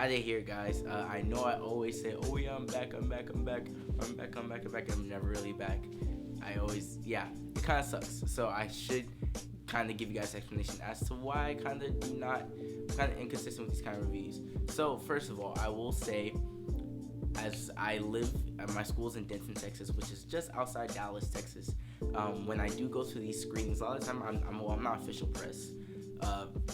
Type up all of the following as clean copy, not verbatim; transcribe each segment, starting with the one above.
Out of here, guys. I know I always say, "Oh yeah, I'm back, I'm back, I'm back, I'm back, I'm back, I'm back." I'm never really back. Yeah, it kind of sucks. So I should kind of give you guys explanation as to why I kind of do not, kind of inconsistent with these kind of reviews. So first of all, I will say, as I live, my school's in Denton, Texas, which is just outside Dallas, Texas. When I do go to these screenings, a lot of the time I'm not official press.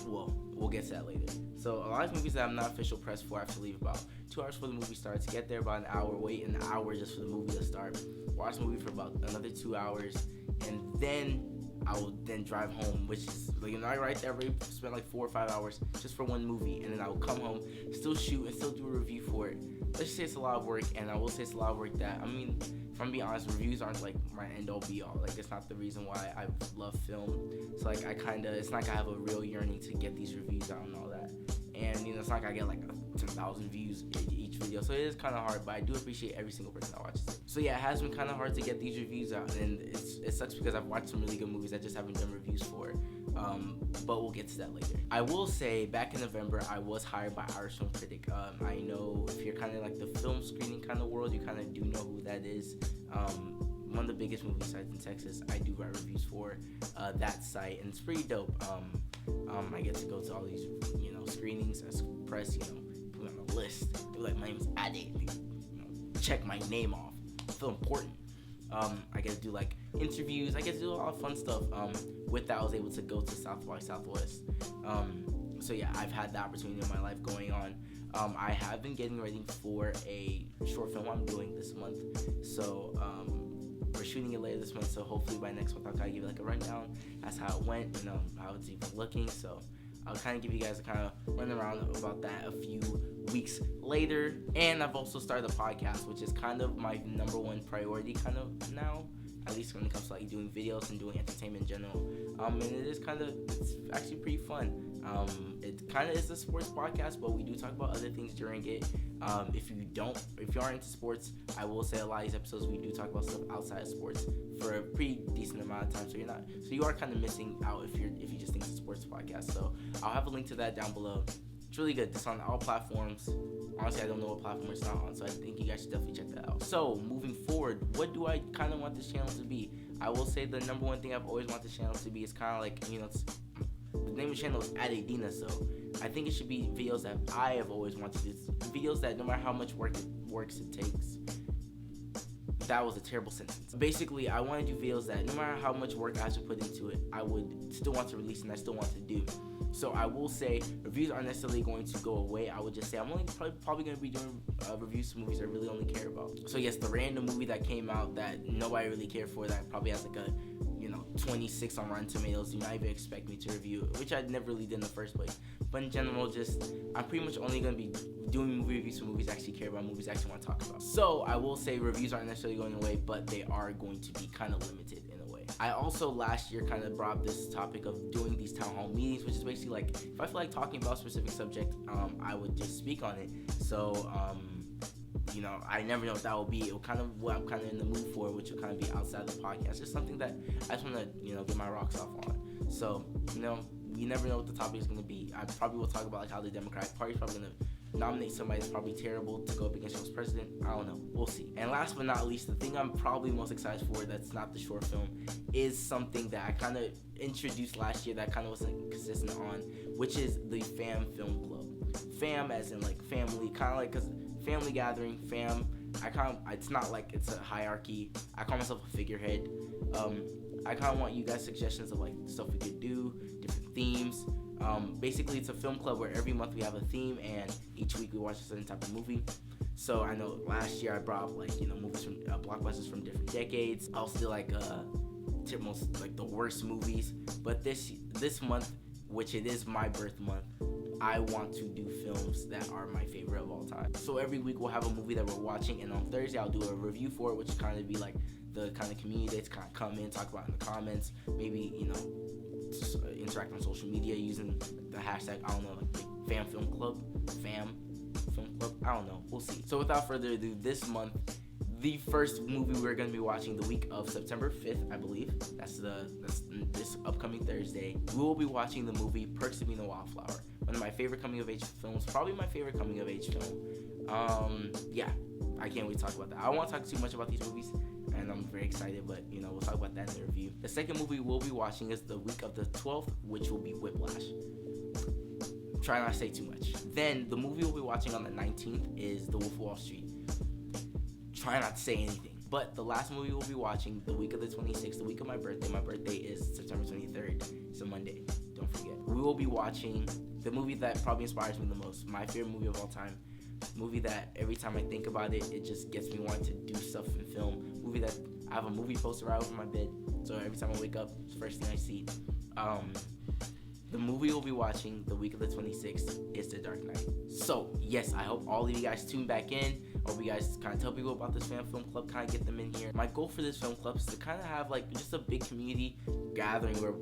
We'll get to that later. So a lot of movies that I'm not official press for, I have to leave about 2 hours before the movie starts, get there about an hour, wait an hour just for the movie to start, watch the movie for about another 2 hours, and then I will then drive home, which is right there. I spent like 4 or 5 hours just for one movie, and then I will come home, still shoot, and still do a review for it. Let's just say it's a lot of work, and I will say it's a lot of work that, if I'm being honest, reviews aren't like my end all be all. Like, it's not the reason why I love film. So like, it's not like I have a real yearning to get these reviews out and all that. And it's not like I get like 10,000 views each video, so it is kind of hard, but I do appreciate every single person that watches it. So yeah, it has been kind of hard to get these reviews out, and it sucks because I've watched some really good movies I just haven't done reviews for. But we'll get to that later. I will say, back in November, I was hired by Irish Film Critic. I know if you're kind of like the film screening kind of world, you kind of do know who that is. One of the biggest movie sites in Texas. I do write reviews for that site, and it's pretty dope. I get to go to all these, screenings as press, put me on the list. They're like, my name's Ade. Check my name off. I feel important. I get to do like interviews. I get to do a lot of fun stuff. With that, I was able to go to South by Southwest. So yeah, I've had the opportunity in my life going on. I have been getting ready for a short film I'm doing this month. So we're shooting it later this month. So hopefully by next month I'll kind of give you like a rundown. That's how it went. How it's even looking. So I'll kind of give you guys a kind of run around about that a few weeks later. And I've also started a podcast, which is kind of my number one priority kind of now, at least when it comes to like doing videos and doing entertainment in general. And it's actually pretty fun. It kind of is a sports podcast, but we do talk about other things during it. If you aren't into sports, I will say a lot of these episodes we do talk about stuff outside of sports for a pretty decent amount of time. So you are kind of missing out if you just think it's a sports podcast. So I'll have a link to that down below. It's really good. It's on all platforms. Honestly, I don't know what platform it's not on, so I think you guys should definitely check that out. So moving forward, what do I kind of want this channel to be? I will say the number one thing I've always wanted this channel to be is kind of like, the name of the channel is Adedina, so I think it should be videos that I have always wanted to do. Videos that no matter how much work it takes. That was a terrible sentence. Basically, I want to do videos that no matter how much work I have to put into it, I would still want to release and I still want to do. So I will say reviews aren't necessarily going to go away. I would just say I'm only probably going to be doing reviews to movies I really only care about. So yes, the random movie that came out that nobody really cared for, that probably has like a 26 on Rotten Tomatoes, you might even expect me to review, which I never really did in the first place. But in general, I'm pretty much only going to be doing movie reviews for movies I actually care about, movies I actually want to talk about. So I will say reviews aren't necessarily going away, but they are going to be kind of limited in a way. I also last year kind of brought up this topic of doing these town hall meetings, which is basically like, if I feel like talking about a specific subject, I would just speak on it. So I never know what that will be. It will kind of what I'm kind of in the mood for, which will kind of be outside the podcast. Just something that I just want to, get my rocks off on. So, you never know what the topic is going to be. I probably will talk about like how the Democratic Party is probably going to nominate somebody that's probably terrible to go up against us president. I don't know. We'll see. And last but not least, the thing I'm probably most excited for that's not the short film is something that I kind of introduced last year that I kind of wasn't consistent on, which is the Fam Film Club. Fam as in like family, kind of like, because family gathering, fam. It's not like it's a hierarchy. I call myself a figurehead. I kind of want you guys suggestions of like stuff we could do, different themes. Basically, it's a film club where every month we have a theme, and each week we watch a certain type of movie. So I know last year I brought up like movies from blockbusters from different decades. I also did like most like the worst movies. But this month, which it is my birth month, I want to do films that are my favorite of all time. So every week we'll have a movie that we're watching, and on Thursday I'll do a review for it, which will kind of be like the kind of community that's kind of come in, talk about in the comments, maybe interact on social media using the hashtag, I don't know, like Fam Film Club, I don't know, we'll see. So without further ado, this month the first movie we're going to be watching the week of September 5th, I believe. That's this upcoming Thursday. We will be watching the movie Perks of Being a Wallflower. One of my favorite coming of age films, probably my favorite coming of age film. Yeah, I can't wait to talk about that. I don't want to talk too much about these movies, and I'm very excited, but we'll talk about that in the review. The second movie we'll be watching is the week of the 12th, which will be Whiplash. Try not to say too much. Then the movie we'll be watching on the 19th is The Wolf of Wall Street. Try not to say anything. But the last movie we'll be watching the week of the 26th, the week of my birthday. My birthday is September 23rd. It's a Monday. Don't forget. We will be watching the movie that probably inspires me the most. My favorite movie of all time. Movie that every time I think about it, it just gets me wanting to do stuff in film. Movie that I have a movie poster right over my bed. So every time I wake up, it's the first thing I see. The movie we'll be watching the week of the 26th is The Dark Knight. So, yes, I hope all of you guys tune back in. I hope you guys kind of tell people about this fan film club, kind of get them in here. My goal for this film club is to kind of have like just a big community gathering where,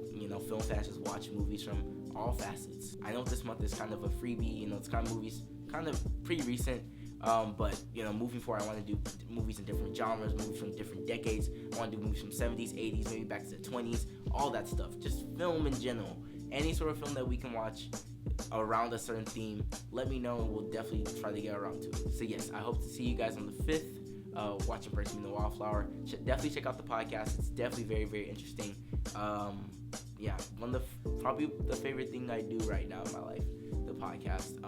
film fans just watch movies from all facets. I know this month is kind of a freebie, it's kind of movies, kind of pretty recent. But moving forward, I want to do movies in different genres, movies from different decades. I want to do movies from 70s, 80s, maybe back to the 20s, all that stuff. Just film in general. Any sort of film that we can watch around a certain theme, let me know, and we'll definitely try to get around to it. So yes, I hope to see you guys on the 5th, watching Perks of Being a Wallflower. Definitely check out the podcast. It's definitely very, very interesting. Yeah, one of probably the favorite thing I do right now in my life, the podcast.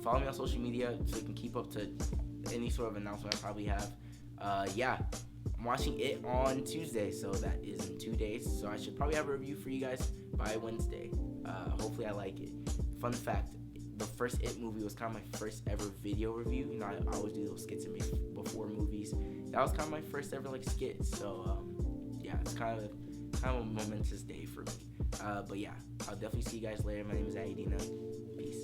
Follow me on social media so you can keep up to any sort of announcement I probably have. Yeah, I'm watching it on Tuesday, so that is in 2 days. So I should probably have a review for you guys by Wednesday. Hopefully I like it. Fun fact, the first It movie was kind of my first ever video review. I always do those skits before movies. That was kind of my first ever skit. So yeah, it's kind of a momentous day for me. But yeah, I'll definitely see you guys later. My name is Adina. Peace.